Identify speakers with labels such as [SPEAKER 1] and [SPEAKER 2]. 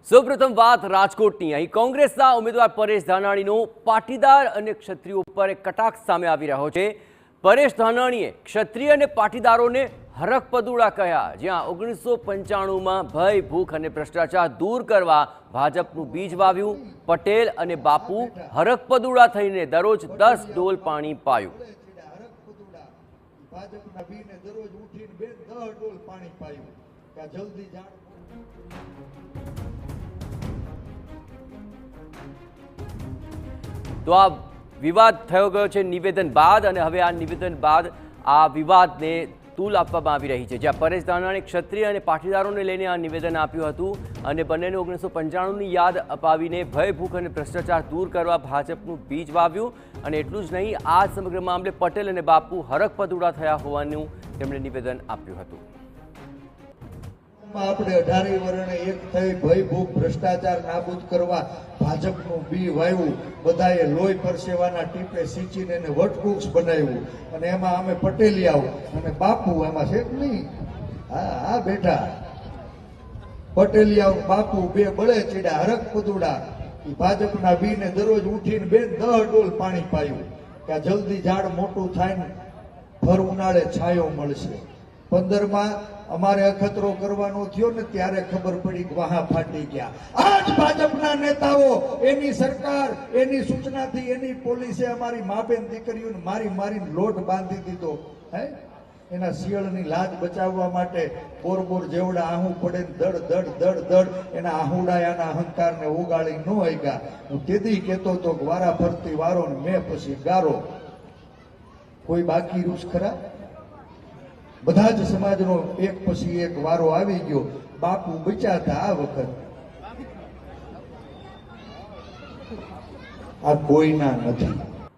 [SPEAKER 1] સૌપ્રથમ વાત રાજકોટની। અહીં કોંગ્રેસના ઉમેદવાર પરેશ ધાનાણીનો પાટીદાર અને ક્ષત્રિયો પર એક કટાક્ષ સામે આવી રહ્યો છે। પરેશ ધાનાણીએ ક્ષત્રિય અને પાટીદારોને હરખપદુડા કહ્યા, જ્યાં 1995માં ભય, ભૂખ અને ભ્રષ્ટાચાર દૂર કરવા ભાજપનું બીજ વાવ્યું। પટેલ અને બાપુ હરખપદુડા થઈને દરરોજ 10 ડોલ પાણી પાયું। तो आ विवाद थयो गयो छे निवेदन बाद, અને હવે આ નિવેદન બાદ આ વિવાદને તૂલ આપવામાં આવી રહી છે, જ્યાં પરેશ ધાનાણીએ ક્ષત્રિય અને પાટીદારોને લઈને આ નિવેદન આપ્યું હતું અને બંનેને 1995ની યાદ અપાવીને ભય, ભૂખ અને ભ્રષ્ટાચાર દૂર કરવા ભાજપનું બીજ વાવ્યું। અને એટલું જ નહીં, આ સમગ્ર મામલે પટેલ અને બાપુ હરખપદુડા થયા હોવાનું તેમણે નિવેદન આપ્યું હતું।
[SPEAKER 2] આપણે 18 વર્ષે એક થઈ ભય, ભૂખ, ભ્રષ્ટાચાર નાબૂદ કરવા ભાજપનું બી વાવ્યું। બધાએ લોહી પરસેવાના ટીપે સિંચીને એને વટવૃક્ષ બનાવ્યું અને એમાં અમે પટેલિયાઓ અને બાપુ એમાં છે નહીં, હા બેઠા પટેલિયાઓ બાપુ બે બળે ચડ્યા હરખપદુડા। ભાજપના બીને દરરોજ ઉઠીને 10 ડોલ પાણી પાયું કે જલ્દી ઝાડ મોટું થાય ને ભર ઉનાળે છાયો મળશે। 15માં અમારે અખતરો કરવાનો થયો ને ત્યારે ખબર પડી કે વાહા ફાટી ગયા। આજ ભાજપના નેતાઓ, એની સરકાર, એની સૂચનાથી એની પોલીસે અમારી માબેન દીકરીઓને મારીને લોટ બાંધી દીધો। હે એના શિયાળની લાજ બચાવવા માટે બોર જેવડા આહું પડે દડ એના આહુડાયાના અહંકારને ઉગાડી ન આવ્યા। હું તેથી કહેતો હતો કે વારા ફરતી વારો ને મેં પછી ગારો, કોઈ બાકી રૂસ ખરા? બધા જ સમાજનો એક પછી એક વારો આવી ગયો। બાપુ બચ્યા હતા આ વખત, આ કોઈના નથી।